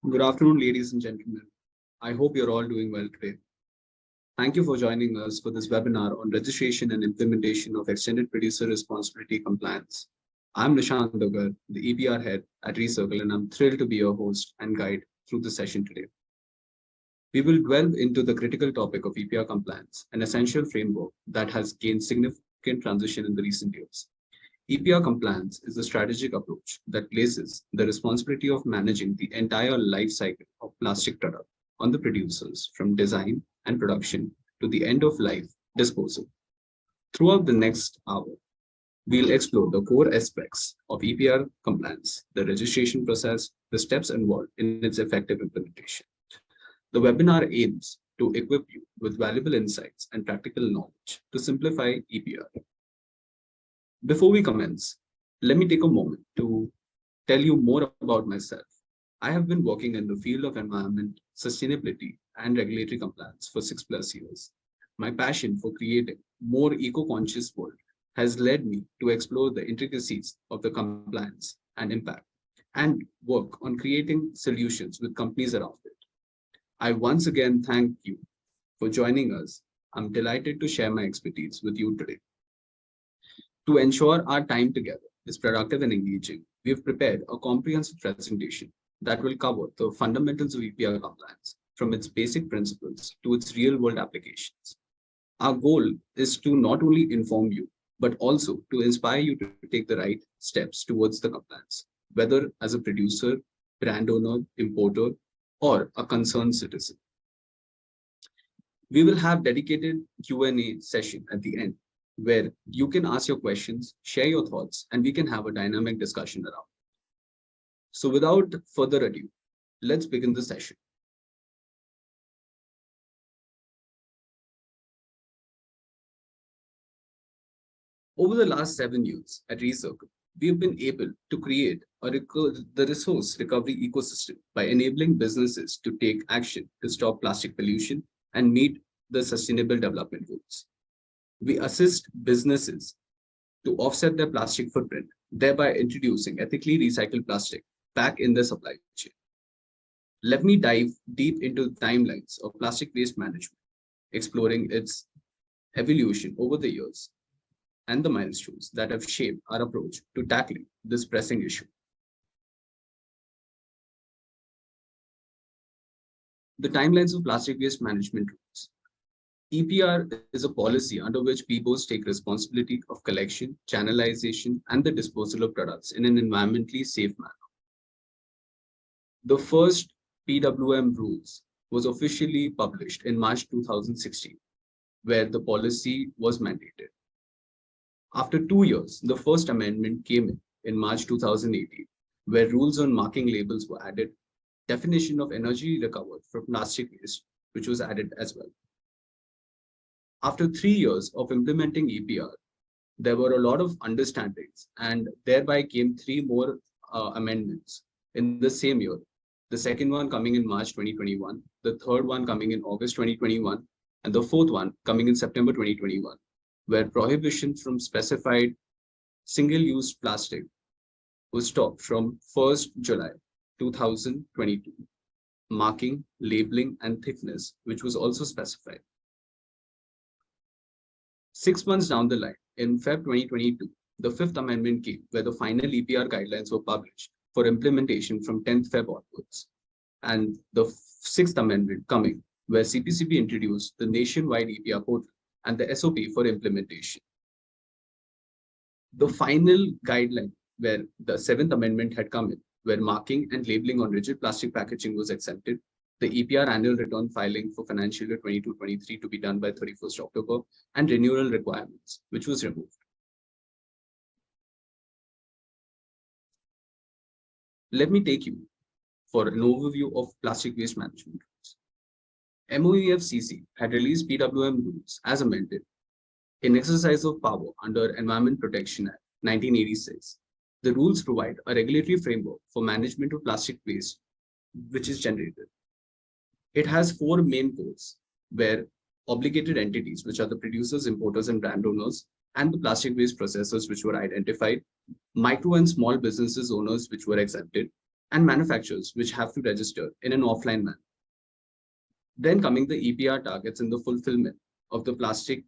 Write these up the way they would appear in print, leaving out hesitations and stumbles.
Good afternoon, ladies and gentlemen. I hope you're all doing well today. Thank you for joining us for this webinar on registration and implementation of extended producer responsibility compliance. I'm Nishant Dogar, the EPR head at Recircle, and I'm thrilled to be your host and guide through the session today. We will delve into the critical topic of EPR compliance, an essential framework that has gained significant transition in the recent years. EPR compliance is a strategic approach that places the responsibility of managing the entire life cycle of plastic product on the producers from design and production to the end of life disposal. Throughout the next hour, we'll explore the core aspects of EPR compliance, the registration process, the steps involved in its effective implementation. The webinar aims to equip you with valuable insights and practical knowledge to simplify EPR. Before we commence, let me take a moment to tell you more about myself. I have been working in the field of environment, sustainability, and regulatory compliance for 6+ years. My passion for creating more eco-conscious world has led me to explore the intricacies of the compliance and impact and work on creating solutions with companies around it. I once again thank you for joining us. I'm delighted to share my expertise with you today. To ensure our time together is productive and engaging, we have prepared a comprehensive presentation that will cover the fundamentals of EPR compliance, from its basic principles to its real-world applications. Our goal is to not only inform you, but also to inspire you to take the right steps towards the compliance, whether as a producer, brand owner, importer, or a concerned citizen. We will have dedicated Q&A session at the end, where you can ask your questions, share your thoughts, and we can have a dynamic discussion around. So without further ado, let's begin the session. Over the last 7 years at Recircle, we have been able to create the resource recovery ecosystem by enabling businesses to take action to stop plastic pollution and meet the sustainable development goals. We assist businesses to offset their plastic footprint, thereby introducing ethically recycled plastic back in their supply chain. Let me dive deep into the timelines of plastic waste management, exploring its evolution over the years and the milestones that have shaped our approach to tackling this pressing issue. The timelines of plastic waste management rules. EPR is a policy under which PBOs take responsibility of collection, channelization, and the disposal of products in an environmentally safe manner. The first PWM rules was officially published in March 2016, where the policy was mandated. After 2 years, the first amendment came in March 2018, where rules on marking labels were added, definition of energy recovered from plastic waste, which was added as well. After 3 years of implementing EPR, there were a lot of understandings, and thereby came 3 more amendments in the same year. The second one coming in March 2021, the third one coming in August 2021, and the fourth one coming in September 2021, where prohibition from specified single-use plastic was stopped from 1st July 2022. Marking, labeling, and thickness, which was also specified. 6 months down the line, in February 2022, the 5th amendment came, where the final EPR guidelines were published for implementation from 10th Feb onwards. And the 6th amendment coming, where CPCB introduced the nationwide EPR portal and the SOP for implementation. The final guideline, where the 7th amendment had come in, where marking and labeling on rigid plastic packaging was accepted, the EPR annual return filing for financial year 22-23 to be done by 31st October, and renewal requirements, which was removed. Let me take you for an overview of plastic waste management rules. MOEFCC had released PWM rules as amended in exercise of power under Environment Protection Act 1986. The rules provide a regulatory framework for management of plastic waste, which is generated. It has 4 main codes, where obligated entities, which are the producers, importers, and brand owners, and the plastic waste processors, which were identified, micro and small businesses owners, which were exempted, and manufacturers which have to register in an offline manner. Then coming the EPR targets in the fulfillment of the plastic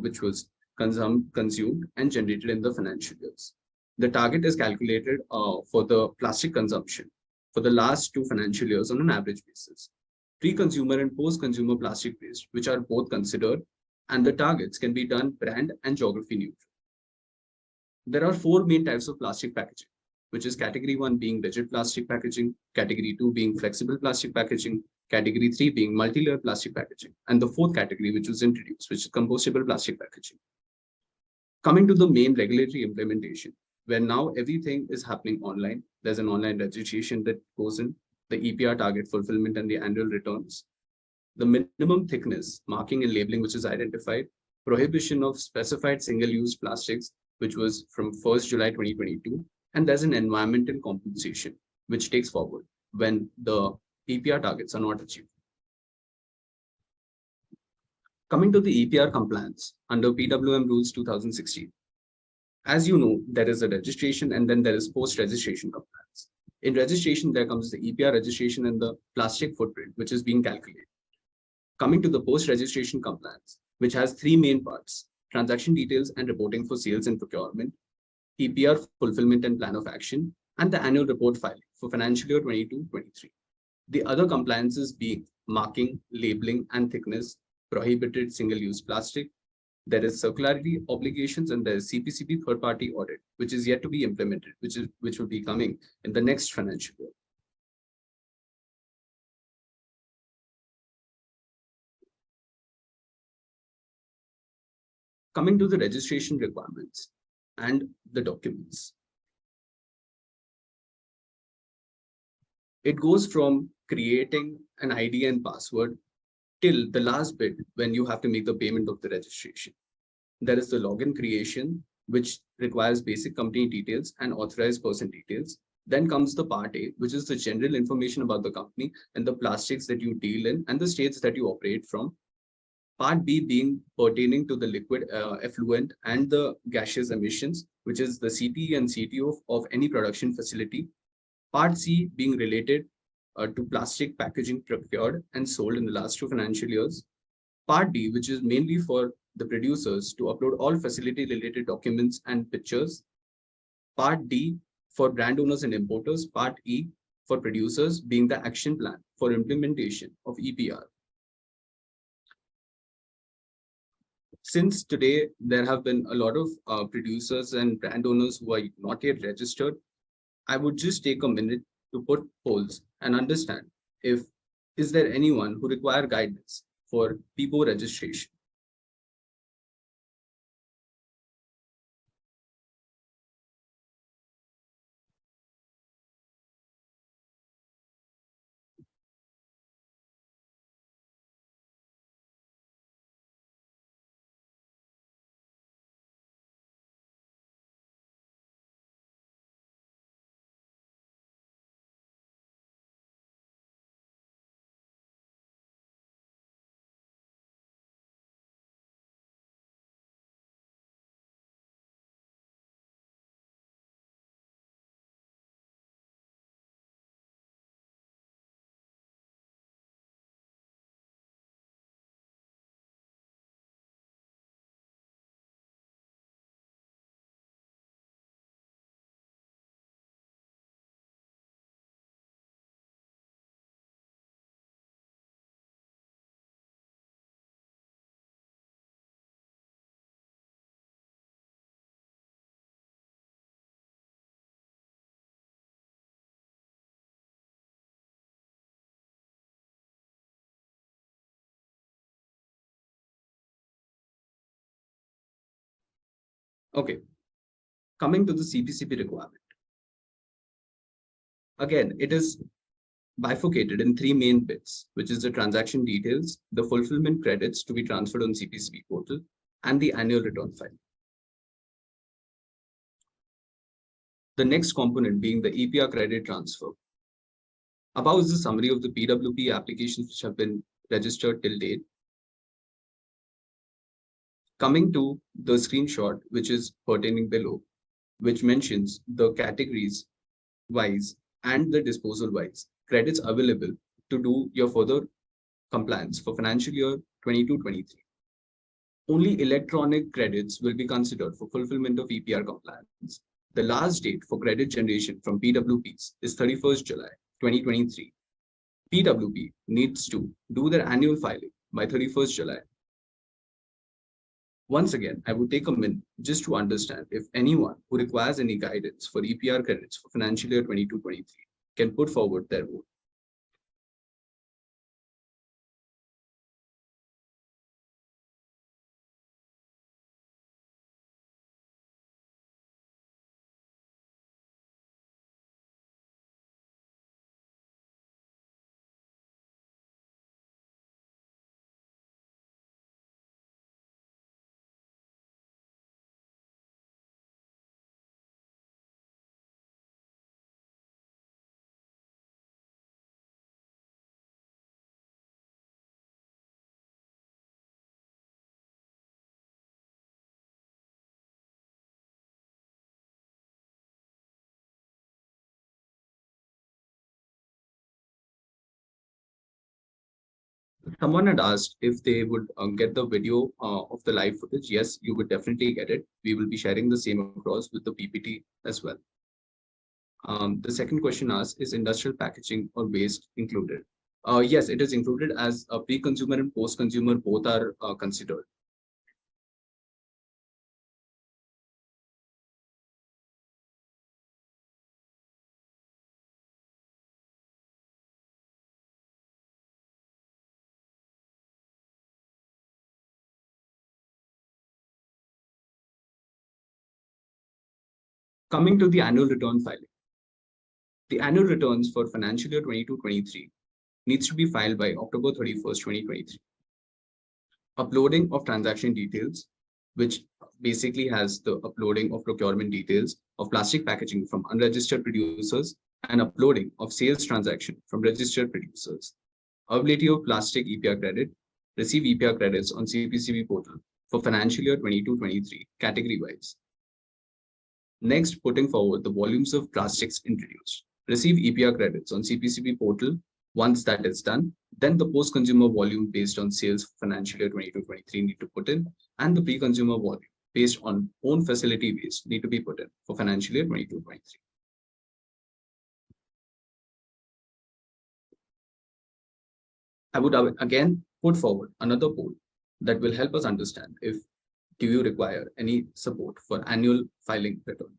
which was consumed and generated in the financial years. The target is calculated for the plastic consumption for the last 2 financial years on an average basis. Pre-consumer and post-consumer plastic waste, which are both considered, and the targets can be done brand and geography neutral. There are 4 main types of plastic packaging, which is category 1 being rigid plastic packaging, category 2 being flexible plastic packaging, category 3 being multi-layer plastic packaging, and the 4th category which was introduced, which is compostable plastic packaging. Coming to the main regulatory implementation, where now everything is happening online. There's an online registration that goes in, the EPR target fulfillment and the annual returns, the minimum thickness, marking and labeling which is identified, prohibition of specified single-use plastics, which was from 1st July 2022, and there's an environmental compensation which takes forward when the EPR targets are not achieved. Coming to the EPR compliance under PWM rules 2016. As you know, there is a registration and then there is post-registration compliance. In registration, there comes the EPR registration and the plastic footprint, which is being calculated. Coming to the post-registration compliance, which has 3 main parts: transaction details and reporting for sales and procurement, EPR fulfillment and plan of action, and the annual report filing for financial year 22-23. The other compliances being marking, labeling, and thickness, prohibited single-use plastic. There is circularity obligations, and there is CPCB third-party audit, which is yet to be implemented, which will be coming in the next financial year. Coming to the registration requirements and the documents. It goes from creating an ID and password till the last bit when you have to make the payment of the registration. There is the login creation, which requires basic company details and authorized person details. Then comes the part A, which is the general information about the company and the plastics that you deal in and the states that you operate from. Part B being pertaining to the liquid effluent and the gaseous emissions, which is the CPE and CTO of any production facility. Part C being related to plastic packaging procured and sold in the last 2 financial years. Part D, which is mainly for the producers to upload all facility related documents and pictures. Part D for brand owners and importers. Part E for producers being the action plan for implementation of EPR. Since today, there have been a lot of producers and brand owners who are not yet registered, I would just take a minute to put polls and understand is there anyone who require guidance for PPO registration. Okay, coming to the CPCP requirement. Again, it is bifurcated in 3 main bits, which is the transaction details, the fulfillment credits to be transferred on CPCP portal, and the annual return file. The next component being the EPR credit transfer. Above is the summary of the PWP applications which have been registered till date. Coming to the screenshot, which is pertaining below, which mentions the categories wise and the disposal wise credits available to do your further compliance for financial year 22-23. Only electronic credits will be considered for fulfillment of EPR compliance. The last date for credit generation from PWPs is 31st July 2023. PWP needs to do their annual filing by 31st July. Once again, I would take a minute just to understand if anyone who requires any guidance for EPR credits for financial year 22-23 can put forward their vote. Someone had asked if they would get the video of the live footage. Yes, you would definitely get it. We will be sharing the same across with the PPT as well. The second question asks, is industrial packaging or waste included? Yes, it is included as a pre-consumer and post-consumer both are considered. Coming to the annual return filing. The annual returns for financial year 22-23 needs to be filed by October 31st, 2023. Uploading of transaction details, which basically has the uploading of procurement details of plastic packaging from unregistered producers and uploading of sales transaction from registered producers. Availability of plastic EPR credit, receive EPR credits on CPCB portal for financial year 22-23 category wise. Next, putting forward the volumes of plastics introduced. Receive EPR credits on CPCB portal. Once that is done, then the post-consumer volume based on sales for financial year 22-23 need to put in, and the pre-consumer volume based on own facility waste need to be put in for financial year 22-23. I would again put forward another poll that will help us understand if do you require any support for annual filing return.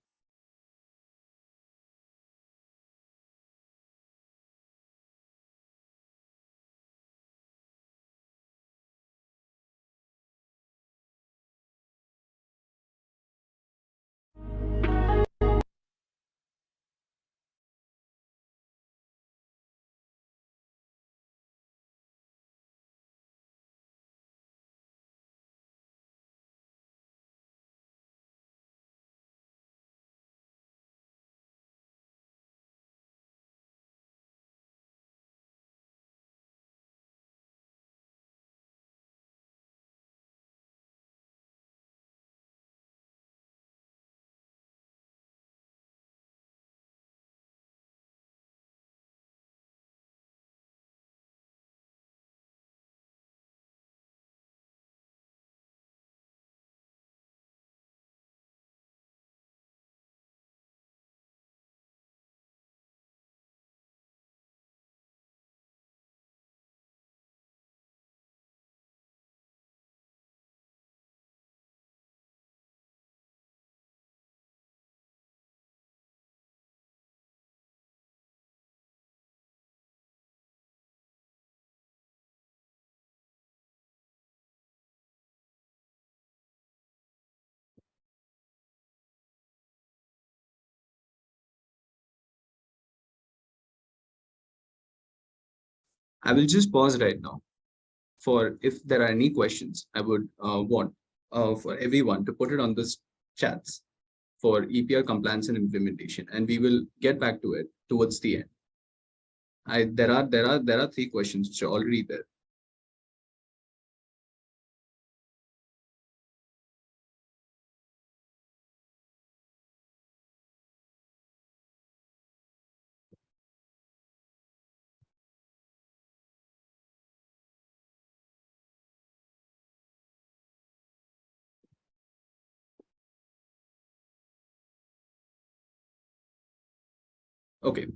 I will just pause right now for if there are any questions. I would want for everyone to put it on this chats for EPR compliance and implementation, and we will get back to it towards the end. There are three questions which are already there. Okay.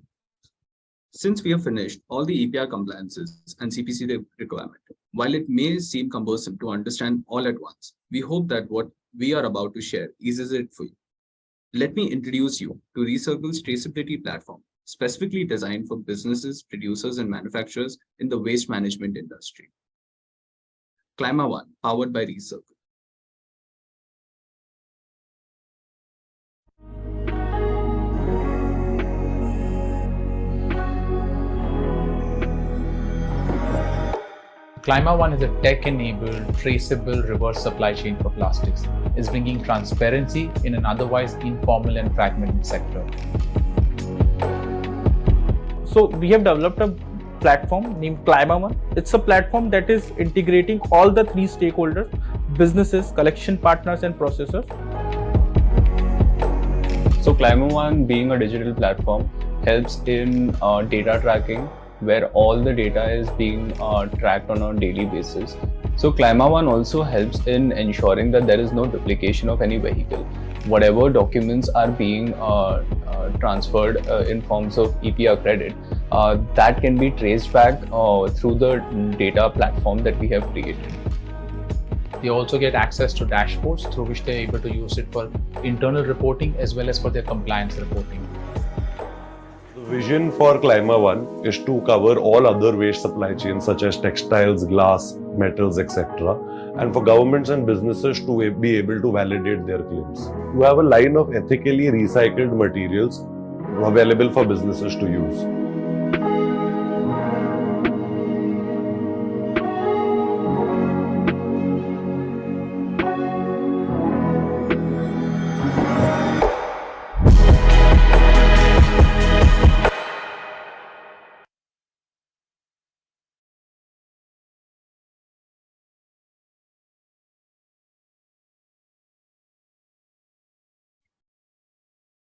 Since we have finished all the EPR compliances and CPC requirement, while it may seem cumbersome to understand all at once, we hope that what we are about to share eases it for you. Let me introduce you to Recircle's traceability platform, specifically designed for businesses, producers, and manufacturers in the waste management industry. ClimaOne, powered by Recircle. ClimaOne is a tech-enabled, traceable reverse supply chain for plastics. It's bringing transparency in an otherwise informal and fragmented sector. So we have developed a platform named ClimaOne. It's a platform that is integrating all the three stakeholders: businesses, collection partners, and processors. So ClimaOne, being a digital platform, helps in data tracking, where all the data is being tracked on a daily basis. So ClimaOne also helps in ensuring that there is no duplication of any vehicle. Whatever documents are being transferred in forms of EPR credit, that can be traced back through the data platform that we have created. They also get access to dashboards through which they're able to use it for internal reporting as well as for their compliance reporting. The vision for ClimaOne is to cover all other waste supply chains such as textiles, glass, metals, etc. and for governments and businesses to be able to validate their claims. To have a line of ethically recycled materials available for businesses to use.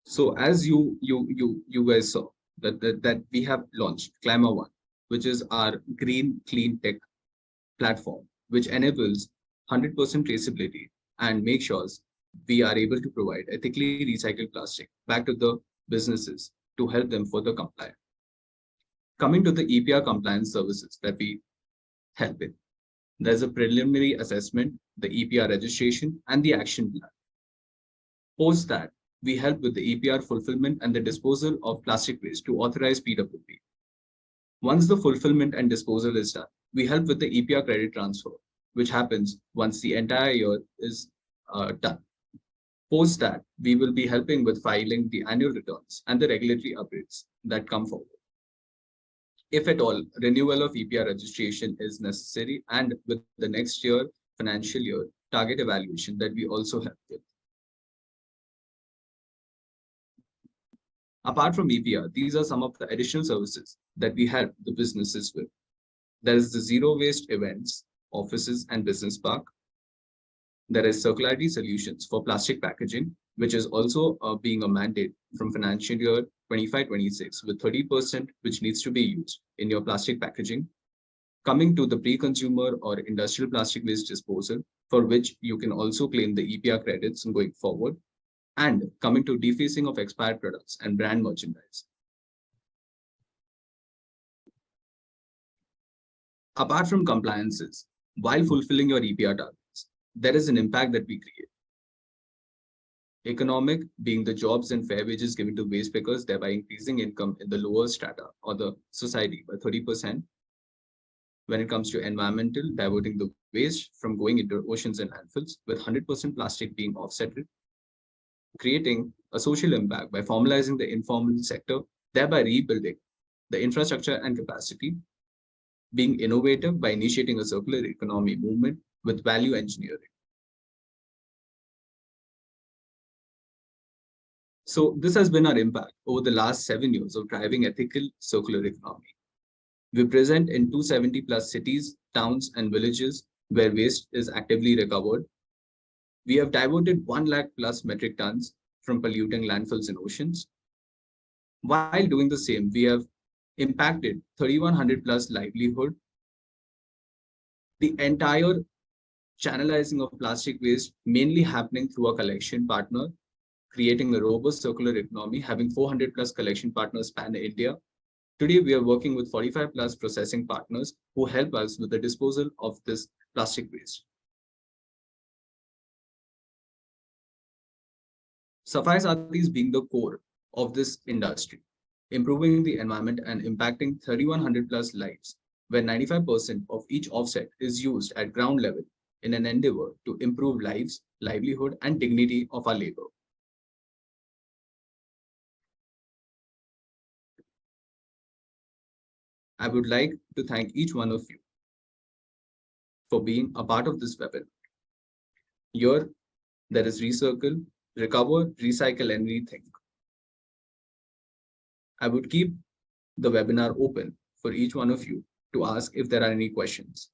So as you guys saw that we have launched ClimaOne, which is our green clean tech platform, which enables 100% traceability and makes sure we are able to provide ethically recycled plastic back to the businesses to help them further comply. Coming to the EPR compliance services that we help in, there's a preliminary assessment, the EPR registration, and the action plan. Post that, we help with the EPR fulfillment and the disposal of plastic waste to authorize PWP. Once the fulfillment and disposal is done, we help with the EPR credit transfer, which happens once the entire year is done. Post that, we will be helping with filing the annual returns and the regulatory updates that come forward. If at all, renewal of EPR registration is necessary, and with the next year, financial year, target evaluation that we also help with. Apart from EPR, these are some of the additional services that we help the businesses with. There is the zero waste events, offices, and business park. There is circularity solutions for plastic packaging, which is also being a mandate from financial year 25-26 with 30% which needs to be used in your plastic packaging. Coming to the pre-consumer or industrial plastic waste disposal, for which you can also claim the EPR credits going forward. And coming to defacing of expired products and brand merchandise. Apart from compliances, while fulfilling your EPR targets, there is an impact that we create. Economic, being the jobs and fair wages given to waste pickers, thereby increasing income in the lower strata or the society by 30%. When it comes to environmental, diverting the waste from going into oceans and landfills, with 100% plastic being offsetted. Creating a social impact by formalizing the informal sector, thereby rebuilding the infrastructure and capacity, being innovative by initiating a circular economy movement with value engineering. So this has been our impact over the last 7 years of driving ethical circular economy. We present in 270 plus cities, towns, and villages where waste is actively recovered. We have diverted 1 lakh plus metric tons from polluting landfills and oceans. While doing the same, we have impacted 3,100 plus livelihood. The entire channelizing of plastic waste mainly happening through a collection partner, creating a robust circular economy, having 400 plus collection partners span India. Today, we are working with 45 plus processing partners who help us with the disposal of this plastic waste. Safai Sathis being the core of this industry, improving the environment and impacting 3,100 plus lives, where 95% of each offset is used at ground level in an endeavor to improve lives, livelihood, and dignity of our labor. I would like to thank each one of you for being a part of this webinar. Here, there is recircle, recover, recycle, and rethink. I would keep the webinar open for each one of you to ask if there are any questions.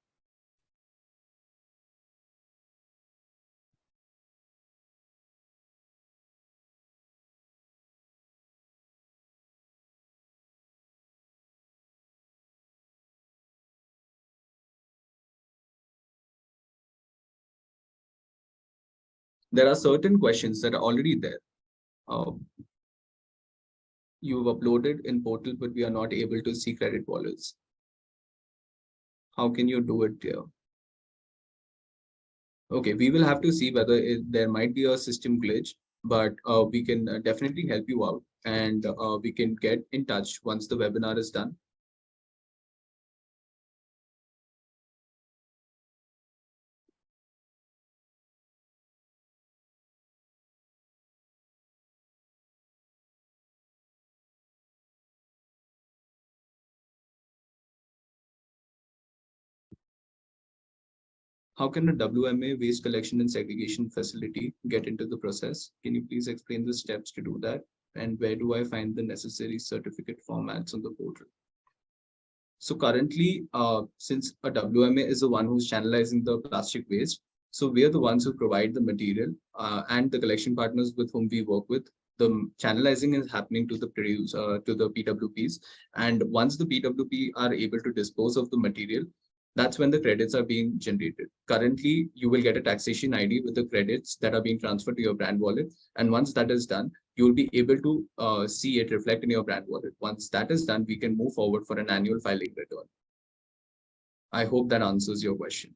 There are certain questions that are already there. You've uploaded in portal, but we are not able to see credit wallets. How can you do it here? Okay, we will have to see whether there might be a system glitch, but we can definitely help you out, and we can get in touch once the webinar is done. How can a WMA waste collection and segregation facility get into the process? Can you please explain the steps to do that? And where do I find the necessary certificate formats on the portal? So currently, since a WMA is the one who's channelizing the plastic waste, so we are the ones who provide the material and the collection partners with whom we work with. The channelizing is happening to the to the PWPs. And once the PWP are able to dispose of the material, that's when the credits are being generated. Currently, you will get a taxation ID with the credits that are being transferred to your brand wallet. And once that is done, you'll be able to see it reflect in your brand wallet. Once that is done, we can move forward for an annual filing return. I hope that answers your question.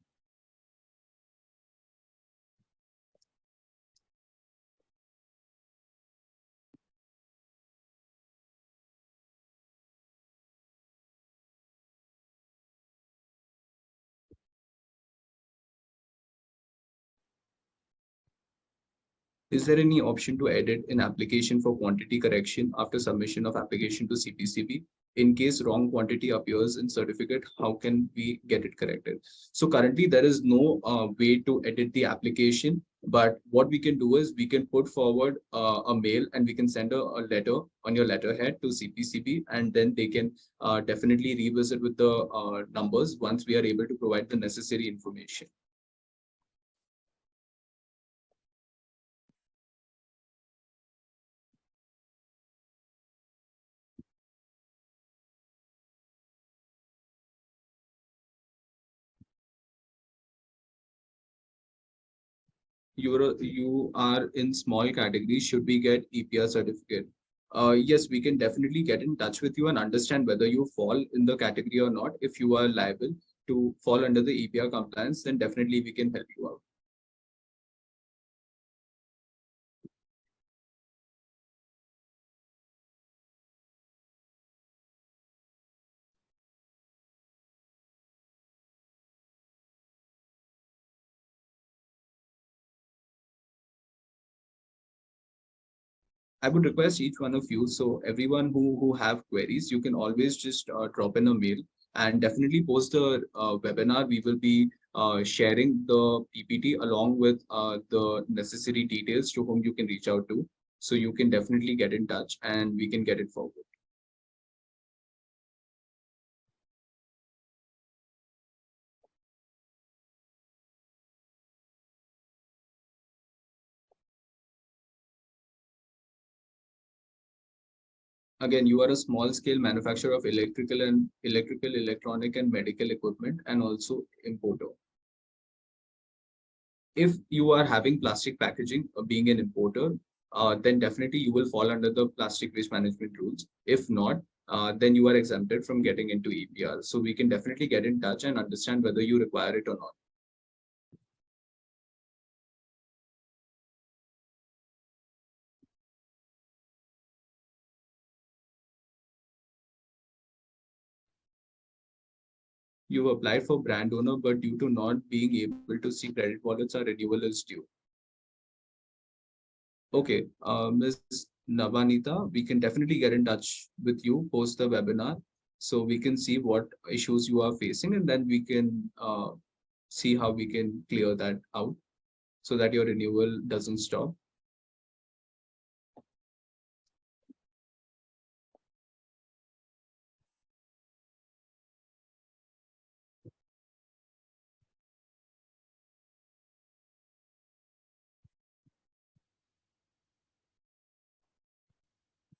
Is there any option to edit an application for quantity correction after submission of application to CPCB? In case wrong quantity appears in certificate, how can we get it corrected? So currently there is no way to edit the application, but what we can do is we can put forward a mail and we can send a letter on your letterhead to CPCB, and then they can definitely revisit with the numbers once we are able to provide the necessary information. You are in small categories, should we get EPR certificate? Yes, we can definitely get in touch with you and understand whether you fall in the category or not. If you are liable to fall under the EPR compliance, then definitely we can help you out. I would request each one of you, so everyone who have queries, you can always just drop in a mail and definitely post the webinar. We will be sharing the PPT along with the necessary details to whom you can reach out to. So you can definitely get in touch and we can get it forward. Again, you are a small scale manufacturer of electrical, electronic and medical equipment, and also importer. If you are having plastic packaging, being an importer, then definitely you will fall under the plastic waste management rules. If not, then you are exempted from getting into EPR. So we can definitely get in touch and understand whether you require it or not. You've applied for brand owner, but due to not being able to see credit wallets, our renewal is due. Okay, Ms. Navanita, we can definitely get in touch with you post the webinar, so we can see what issues you are facing, and then we can see how we can clear that out so that your renewal doesn't stop.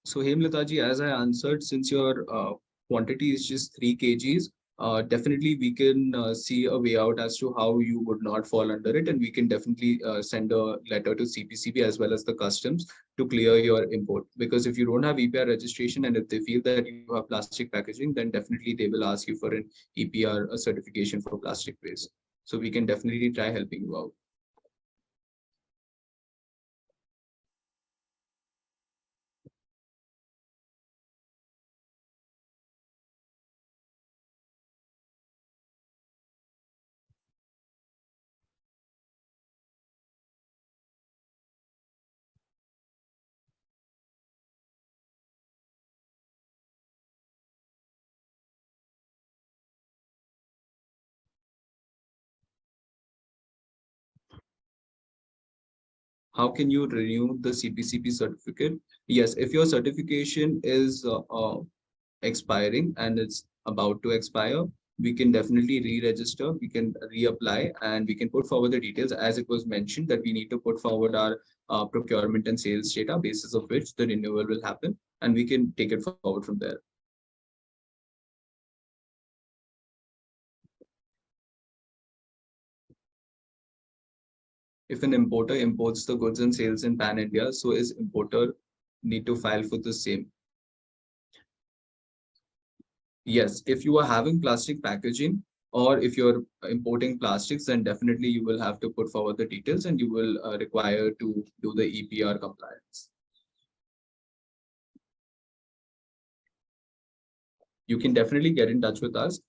So Hemlata ji, as I answered, since your quantity is just 3 kgs, definitely we can see a way out as to how you would not fall under it, and we can definitely send a letter to CPCB as well as the customs to clear your import. Because if you don't have EPR registration and if they feel that you have plastic packaging, then definitely they will ask you for an EPR certification for plastic waste. So we can definitely try helping you out. How can you renew the CPCP certificate? Yes, if your certification is expiring and it's about to expire, we can definitely re-register, we can reapply, and we can put forward the details as it was mentioned that we need to put forward our procurement and sales data basis of which the renewal will happen, and we can take it forward from there. If an importer imports the goods and sales in Pan India, so is importer need to file for the same? Yes, if you are having plastic packaging or if you're importing plastics, then definitely you will have to put forward the details and you will require to do the EPR compliance. You can definitely get in touch with us.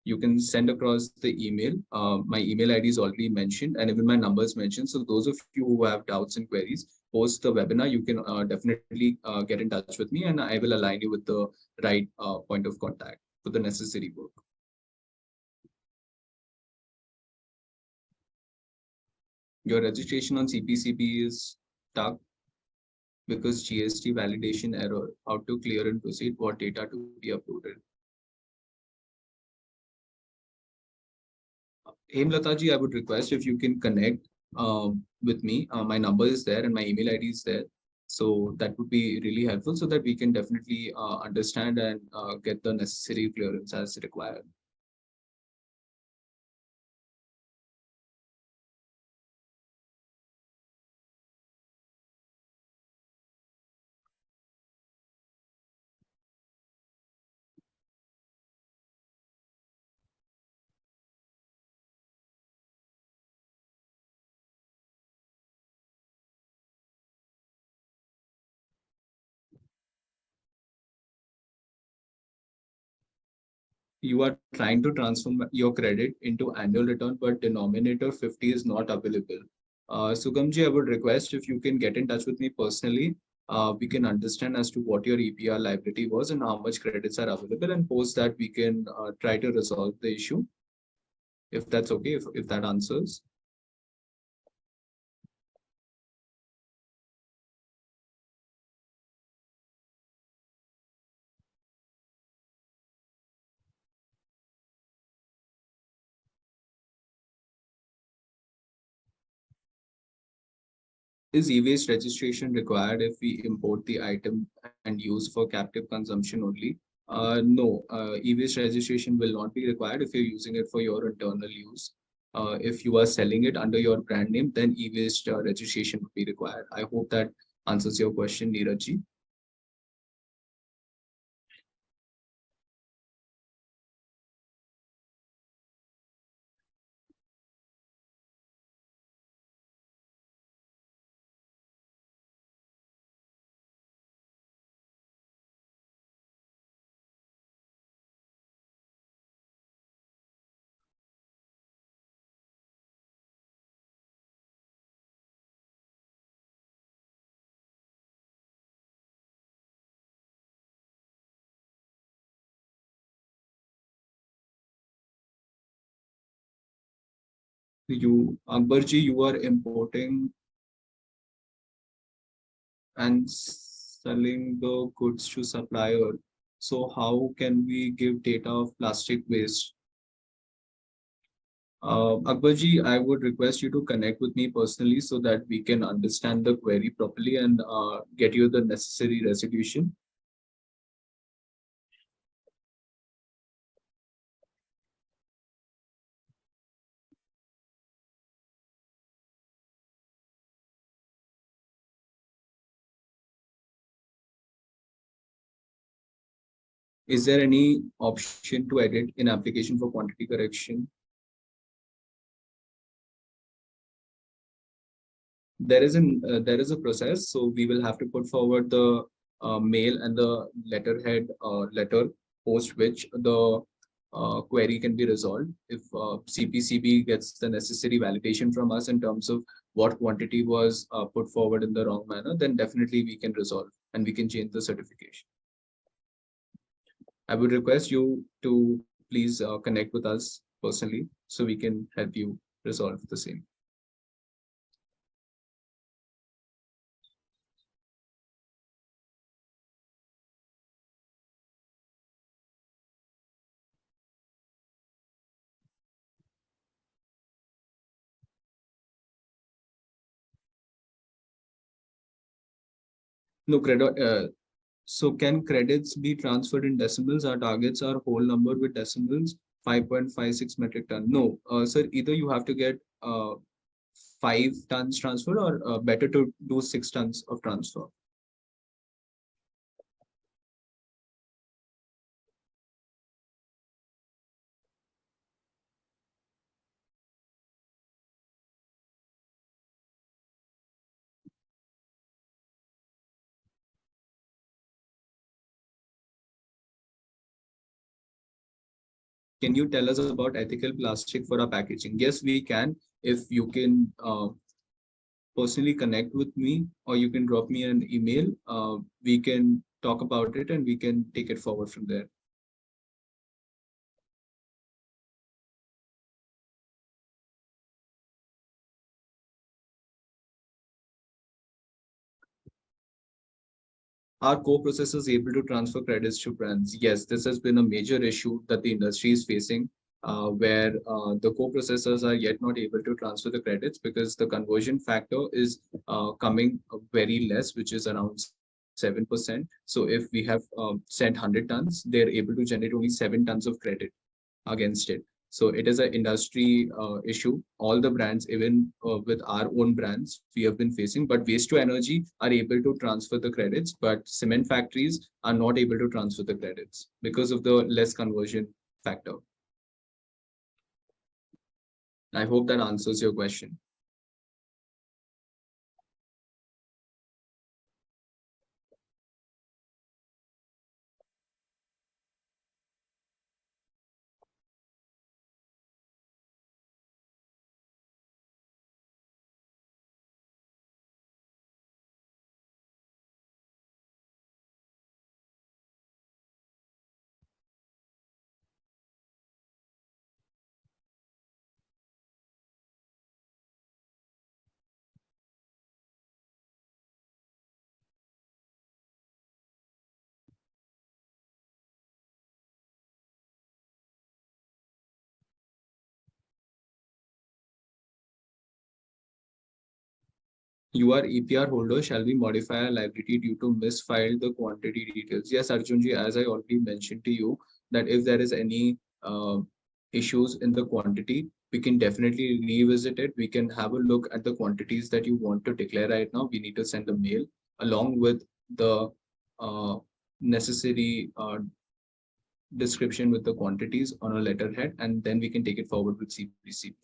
You can send across the email. My email ID is already mentioned and even my number is mentioned. So those of you who have doubts and queries, post the webinar, you can definitely get in touch with me and I will align you with the right point of contact for the necessary work. Your registration on CPCB is stuck because GST validation error. How to clear and proceed? What data to be uploaded? Hemlata ji, I would request if you can connect with me. My number is there and my email ID is there. So that would be really helpful so that we can definitely understand and get the necessary clearance as required. You are trying to transform your credit into annual return, but denominator 50 is not available. Sugamji, I would request if you can get in touch with me personally. We can understand as to what your EPR liability was and how much credits are available, and post that we can try to resolve the issue. If that's okay, if that answers. Is e-waste registration required if we import the item and use for captive consumption only? No, e-waste registration will not be required if you're using it for your internal use. If you are selling it under your brand name, then e-waste registration would be required. I hope that answers your question, Neeraj. Akbarji, you are importing and selling the goods to supplier. So how can we give data of plastic waste? Akbarji, I would request you to connect with me personally so that we can understand the query properly and get you the necessary resolution. Is there any option to edit in application for quantity correction? There is a process, so we will have to put forward the mail and the letterhead letter post which the query can be resolved. If CPCB gets the necessary validation from us in terms of what quantity was put forward in the wrong manner, then definitely we can resolve and we can change the certification. I would request you to please connect with us personally so we can help you resolve the same. No, so can credits be transferred in decimals? Our targets are whole number with decimals, 5.56 metric ton. No, sir, either you have to get 5 tons transfer or better to do 6 tons of transfer. Can you tell us about ethical plastic for our packaging? Yes, we can. If you can personally connect with me or you can drop me an email, we can talk about it and we can take it forward from there. Are co-processors able to transfer credits to brands? Yes, this has been a major issue that the industry is facing, where the co-processors are yet not able to transfer the credits because the conversion factor is coming very less, which is around 7%. So if we have sent 100 tons, they're able to generate only 7 tons of credit against it. So it is an industry issue. All the brands, even with our own brands, we have been facing, but waste to energy are able to transfer the credits, but cement factories are not able to transfer the credits because of the less conversion factor. I hope that answers your question. You are EPR holder, shall we modify our liability due to misfiled the quantity details? Yes, Arjunji, as I already mentioned to you, that if there is any issues in the quantity, we can definitely revisit it. We can have a look at the quantities that you want to declare right now. We need to send a mail along with the necessary description with the quantities on a letterhead, and then we can take it forward with CPC.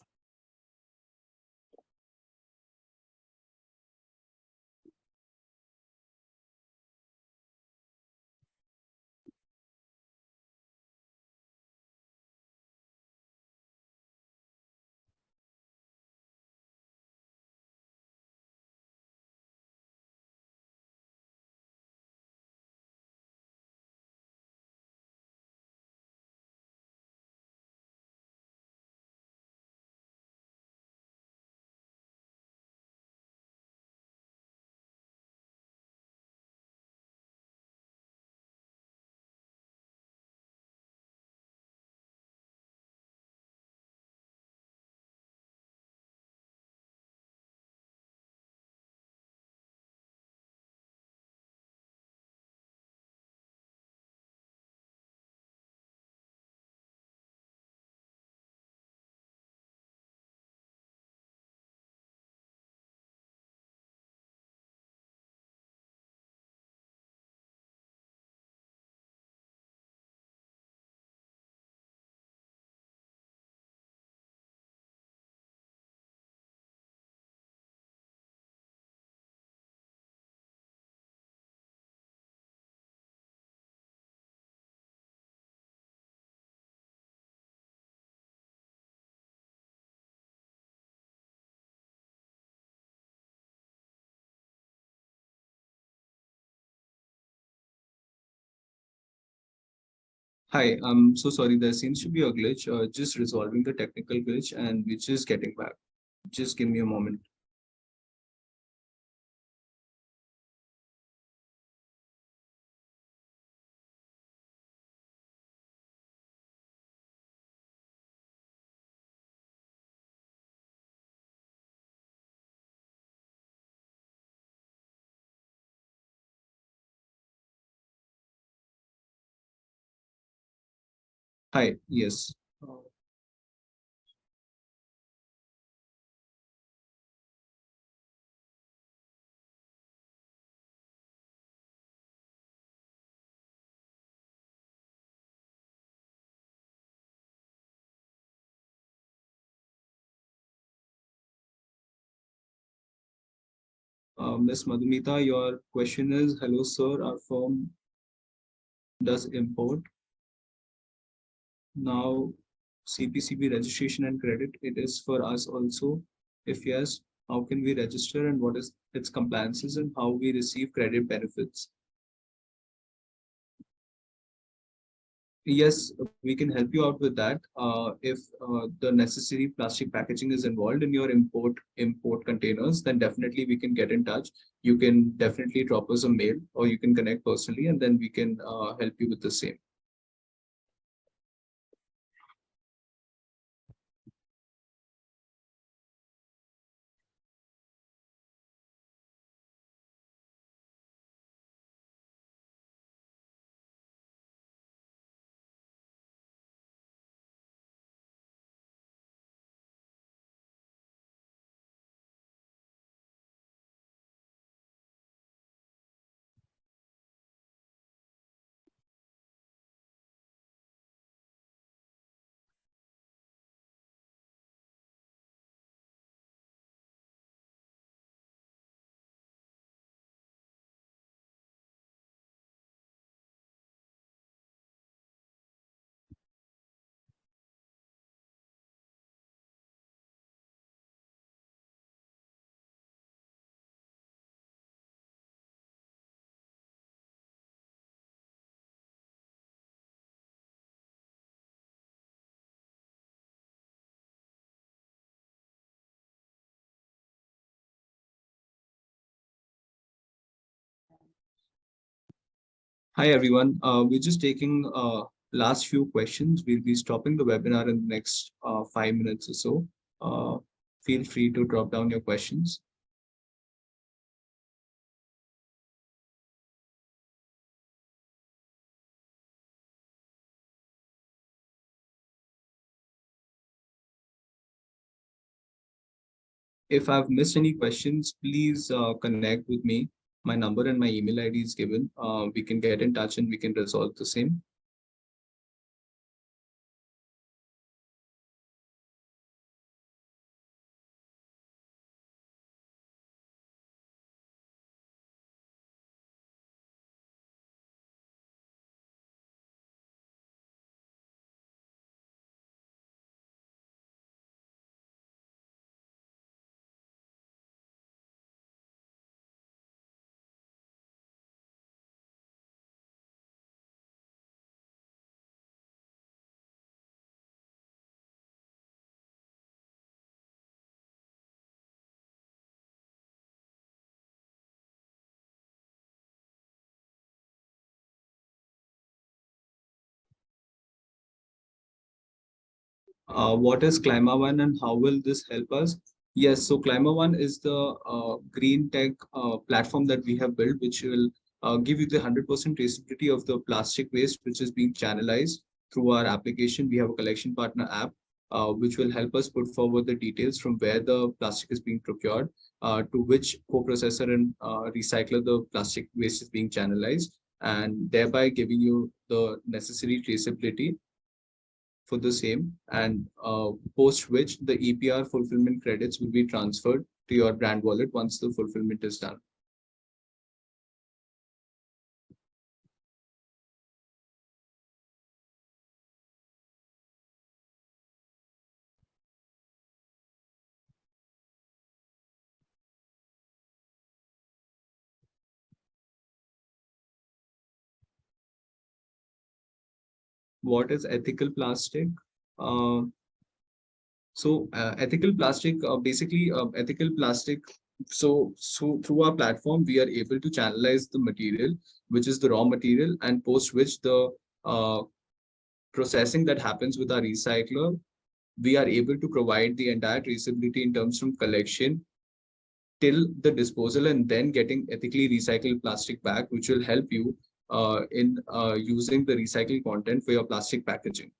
Hi, I'm so sorry. There seems to be a glitch. Just resolving the technical glitch, and we're just getting back. Just give me a moment. Hi, yes. Ms. Madhumita, your question is, hello, sir, our firm does import. Now, CPCB registration and credit, it is for us also. If yes, how can we register and what is its compliances and how we receive credit benefits? Yes, we can help you out with that. If the necessary plastic packaging is involved in your import containers, then definitely we can get in touch. You can definitely drop us a mail or you can connect personally, and then we can help you with the same. Hi, everyone. We're just taking last few questions. We'll be stopping the webinar in the next 5 minutes or so. Feel free to drop down your questions. If I've missed any questions, please connect with me My number and my email ID is given. We can get in touch and we can resolve the same. What is ClimaOne and how will this help us? Yes, so ClimaOne is the green tech platform that we have built, which will give you the 100% traceability of the plastic waste, which is being channelized through our application. We have a collection partner app, which will help us put forward the details from where the plastic is being procured, to which co-processor and recycler the plastic waste is being channelized, and thereby giving you the necessary traceability for the same, and post which the EPR fulfillment credits will be transferred to your brand wallet once the fulfillment is done. What is ethical plastic? Uh, ethical plastic, basically ethical plastic. So through our platform, we are able to channelize the material, which is the raw material, and post which the uh, processing that happens with our recycler, we are able to provide the entire traceability in terms from collection till the disposal and then getting ethically recycled plastic back, which will help you in using the recycled content for your plastic packaging.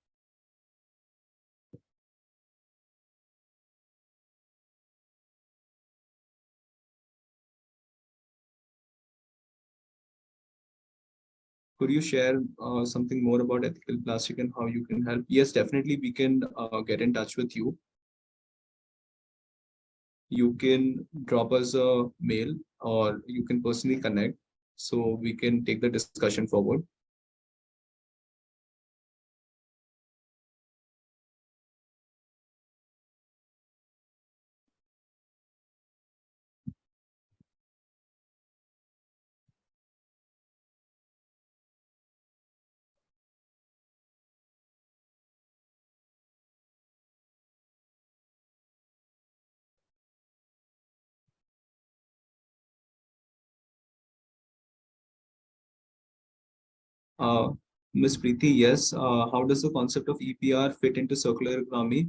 Could you share something more about ethical plastic and how you can help? Yes, definitely, we can get in touch with you. You can drop us a mail or you can personally connect so we can take the discussion forward. Uh, Ms. Preeti, yes. How does the concept of EPR fit into circular economy?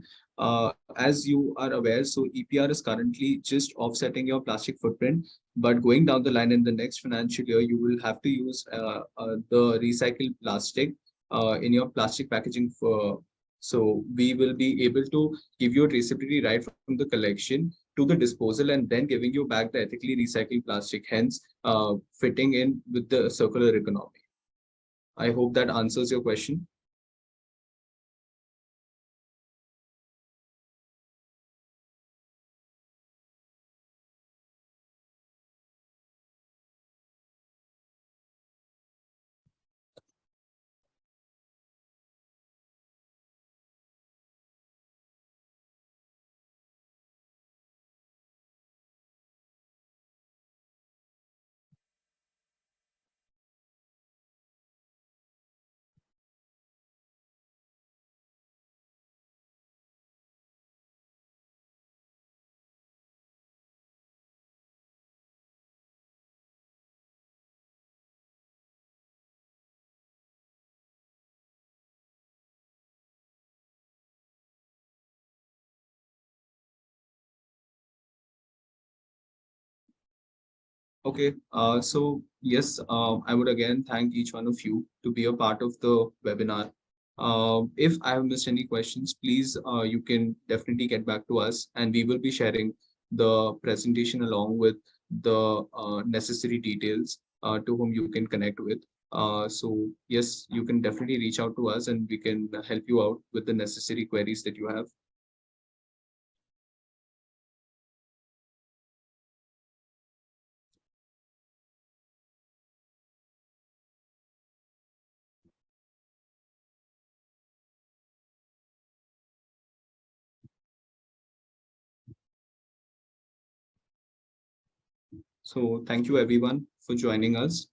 As you are aware, so EPR is currently just offsetting your plastic footprint, but going down the line in the next financial year, you will have to use the recycled plastic in your plastic packaging for. So we will be able to give you a traceability right from the collection to the disposal and then giving you back the ethically recycled plastic, hence fitting in with the circular economy. I hope that answers your question. Okay, so yes, I would again thank each one of you to be a part of the webinar. If I have missed any questions, please, you can definitely get back to us and we will be sharing the presentation along with the necessary details to whom you can connect with. So yes, you can definitely reach out to us and we can help you out with the necessary queries that you have. So thank you everyone for joining us.